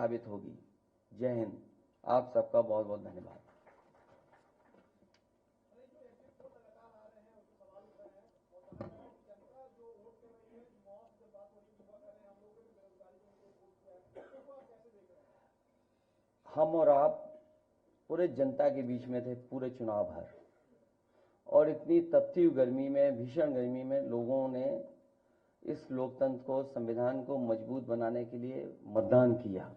साबित होगी। जय हिंद। आप सबका बहुत बहुत धन्यवाद। हम और आप पूरे जनता के बीच में थे पूरे चुनाव भर, और इतनी तपती हुई गर्मी में, भीषण गर्मी में लोगों ने इस लोकतंत्र को, संविधान को मजबूत बनाने के लिए मतदान किया।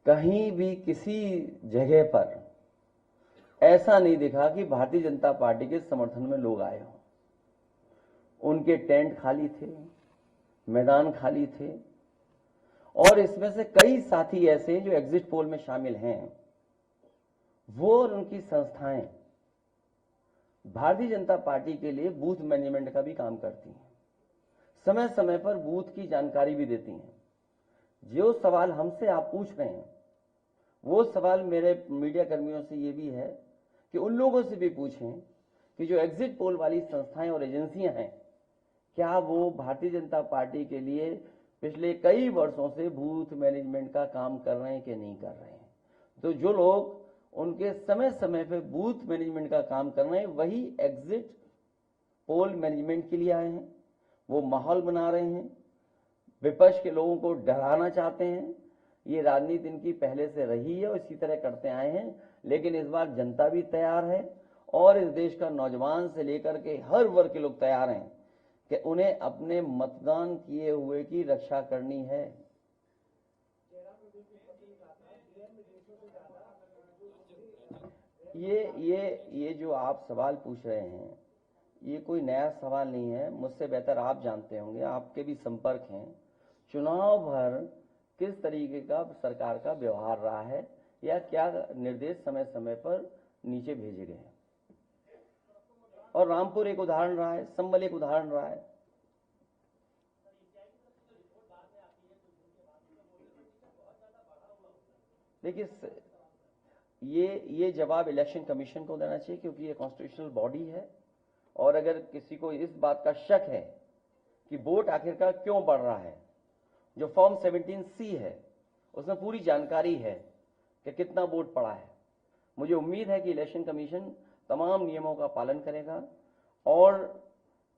कहीं भी किसी जगह पर ऐसा नहीं दिखा कि भारतीय जनता पार्टी के समर्थन में लोग आए हों। उनके टेंट खाली थे, मैदान खाली थे, और इसमें से कई साथी ऐसे हैं जो एग्जिट पोल में शामिल हैं। वो और उनकी संस्थाएं भारतीय जनता पार्टी के लिए बूथ मैनेजमेंट का भी काम करती हैं, समय समय पर बूथ की जानकारी भी देती हैं। जो सवाल हमसे आप पूछ रहे हैं, वो सवाल मेरे मीडिया कर्मियों से ये भी है कि उन लोगों से भी पूछें कि जो एग्जिट पोल वाली संस्थाएं और एजेंसियां हैं, क्या वो भारतीय जनता पार्टी के लिए पिछले कई वर्षों से बूथ मैनेजमेंट का काम कर रहे हैं कि नहीं कर रहे हैं। तो जो लोग उनके समय समय पे बूथ मैनेजमेंट का काम कर रहे हैं, वही एग्जिट पोल मैनेजमेंट के लिए आए हैं। वो माहौल बना रहे हैं, विपक्ष के लोगों को डराना चाहते हैं। ये राजनीति इनकी पहले से रही है और इसी तरह करते आए हैं, लेकिन इस बार जनता भी तैयार है और इस देश का नौजवान से लेकर के हर वर्ग के लोग तैयार हैं कि उन्हें अपने मतदान किए हुए की रक्षा करनी है। ये जो आप सवाल पूछ रहे हैं, ये कोई नया सवाल नहीं है। मुझसे बेहतर आप जानते होंगे, आपके भी संपर्क हैं। चुनाव भर किस तरीके का सरकार का व्यवहार रहा है या क्या निर्देश समय समय पर नीचे भेजे गए हैं। और रामपुर एक उदाहरण रहा है, संबल एक उदाहरण रहा है। देखिए, ये जवाब इलेक्शन कमीशन को देना चाहिए, क्योंकि ये कॉन्स्टिट्यूशनल बॉडी है। और अगर किसी को इस बात का शक है कि वोट आखिरकार क्यों बढ़ रहा है, जो फॉर्म 17C है उसमें पूरी जानकारी है कि कितना वोट पड़ा है। मुझे उम्मीद है कि इलेक्शन कमीशन तमाम नियमों का पालन करेगा और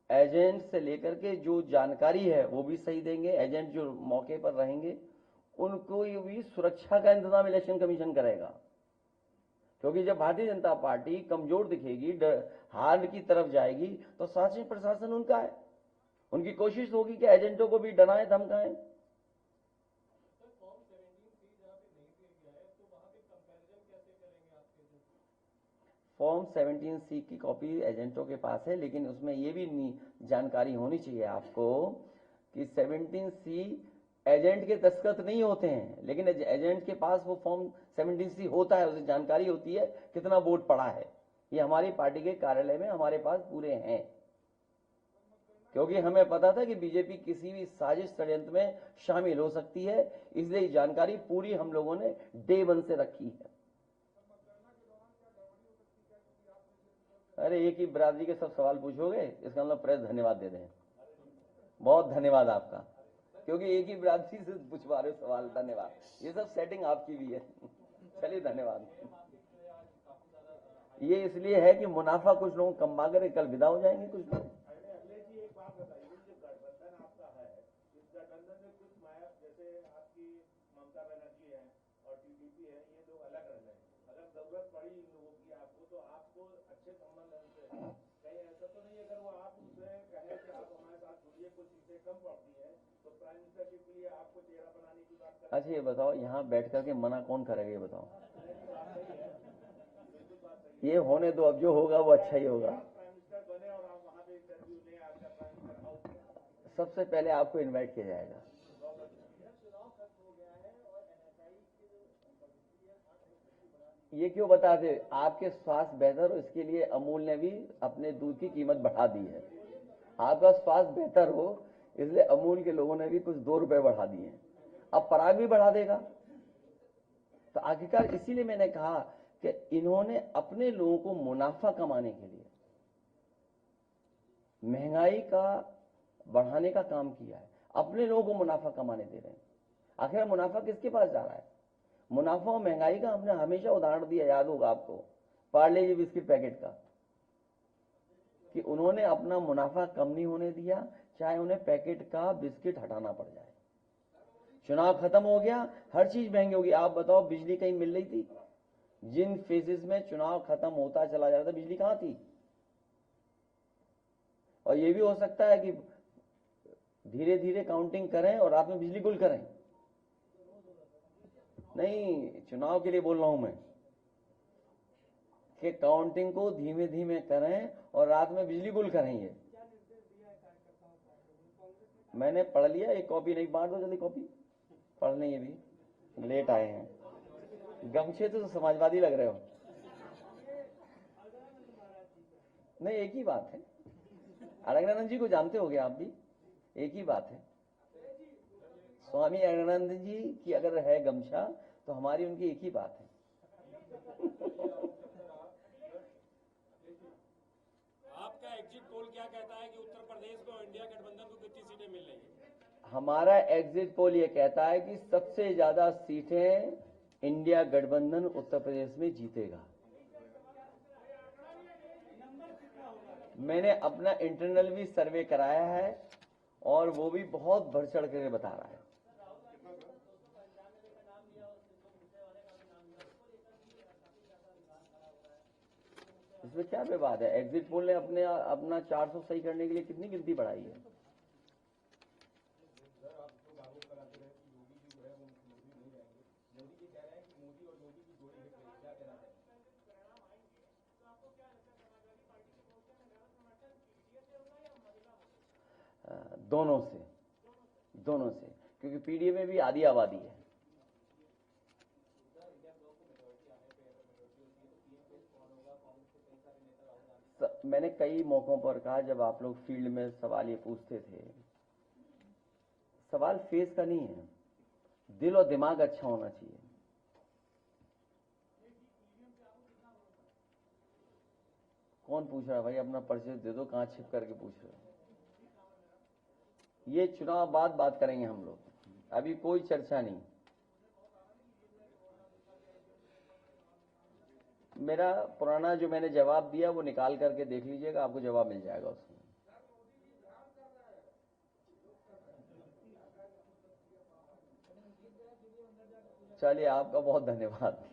एजेंट से लेकर के जो जानकारी है वो भी सही देंगे। एजेंट जो मौके पर रहेंगे उनको भी सुरक्षा का इंतजाम इलेक्शन कमीशन करेगा, क्योंकि जब भारतीय जनता पार्टी कमजोर दिखेगी, हार की तरफ जाएगी, तो शासन प्रशासन उनका है। उनकी कोशिश होगी कि एजेंटों को भी डराएं धमकाएं। फॉर्म 17C की कॉपी एजेंटों के पास है, लेकिन उसमें यह भी जानकारी होनी चाहिए आपको कि 17C एजेंट के दस्तखत नहीं होते हैं, लेकिन एजेंट के पास वो फॉर्म 17C होता है, उसे जानकारी होती है कितना वोट पड़ा है। ये हमारी पार्टी के कार्यालय में हमारे पास पूरे हैं, क्योंकि हमें पता था कि बीजेपी किसी भी साजिश षड्यंत्र में शामिल हो सकती है, इसलिए जानकारी पूरी हम लोगों ने डे 1 से रखी है। अरे एक ही बिरादरी के सब सवाल पूछोगे, इसका मतलब प्रेस धन्यवाद दे दें। बहुत धन्यवाद आपका, क्योंकि एक ही बिरादरी से पूछवा रहे हो सवाल। धन्यवाद, ये सब सेटिंग आपकी भी है। चलिए धन्यवाद। ये इसलिए है कि मुनाफा कुछ लोगों कम मांग रहे, कल विदा हो जाएंगे कुछ लोग। अच्छा ये बताओ, यहाँ बैठ करके मना कौन करेगा, ये बताओ। ये होने दो, अब जो होगा वो अच्छा ही होगा। सबसे पहले आपको इनवाइट किया जाएगा। ये क्यों बताते, आपके स्वास्थ्य बेहतर हो इसके लिए अमूल ने भी अपने दूध की कीमत बढ़ा दी है। आपका स्वास्थ्य बेहतर हो इसलिए अमूल के लोगों ने भी कुछ 2 रुपए बढ़ा दिए, अब पराग भी बढ़ा देगा। तो आखिरकार इसीलिए मैंने कहा कि इन्होंने अपने लोगों को मुनाफा कमाने के लिए महंगाई का बढ़ाने का काम किया है, अपने लोगों को मुनाफा कमाने दे रहे हैं। आखिर मुनाफा किसके पास जा रहा है? मुनाफा और महंगाई का हमने हमेशा उदाहरण दिया, याद होगा आपको, पार्ले जी बिस्किट पैकेट का, कि उन्होंने अपना मुनाफा कम नहीं होने दिया, चाहे उन्हें पैकेट का बिस्किट हटाना पड़ जाए। चुनाव खत्म हो गया, हर चीज महंगी होगी। आप बताओ, बिजली कहीं मिल रही थी? जिन फेजेस में चुनाव खत्म होता चला जा रहा था, बिजली कहां थी? और यह भी हो सकता है कि धीरे धीरे काउंटिंग करें और रात में बिजली गुल करें। नहीं, चुनाव के लिए बोल रहा हूं मैं कि काउंटिंग को धीमे धीमे करें और रात में बिजली गुल करें। ये मैंने पढ़ लिया, एक कॉपी नहीं, बांट दो जल्दी कॉपी, पढ़ लें। ये भी लेट आए हैं, गमछे तो समाजवादी लग रहे हो। नहीं, एक ही बात है, अड़गड़ानंद जी को जानते होगे आप भी, एक ही बात है। स्वामी अड़गड़ानंद जी की अगर है गमछा तो हमारी उनकी एक ही बात है। आपका एग्जिट पोल क्या कहता है कि उत्तर प्रदेश को इंडिया गठबंधन को कितनी सीटें मिल रही है? हमारा एग्जिट पोल ये कहता है कि सबसे ज्यादा सीटें इंडिया गठबंधन उत्तर प्रदेश में जीतेगा। मैंने अपना इंटरनल भी सर्वे कराया है और वो भी बहुत बढ़ चढ़ कर बता रहा है। इसमें क्या विवाद है? एग्जिट पोल ने अपना 400 सही करने के लिए कितनी गिनती बढ़ाई है? दोनों से, क्योंकि पीडीए में भी आधी आबादी है। मैंने कई मौकों पर कहा, जब आप लोग फील्ड में सवाल ये पूछते थे, सवाल फेस का नहीं है, दिल और दिमाग अच्छा होना चाहिए। कौन पूछ रहा है भाई? अपना परिचय दे दो, कहां छिप करके पूछ रहे हो? ये चुनाव बाद बात करेंगे हम लोग, अभी कोई चर्चा नहीं। मेरा पुराना जो मैंने जवाब दिया वो निकाल करके देख लीजिएगा, आपको जवाब मिल जाएगा उसमें। चलिए, आपका बहुत धन्यवाद।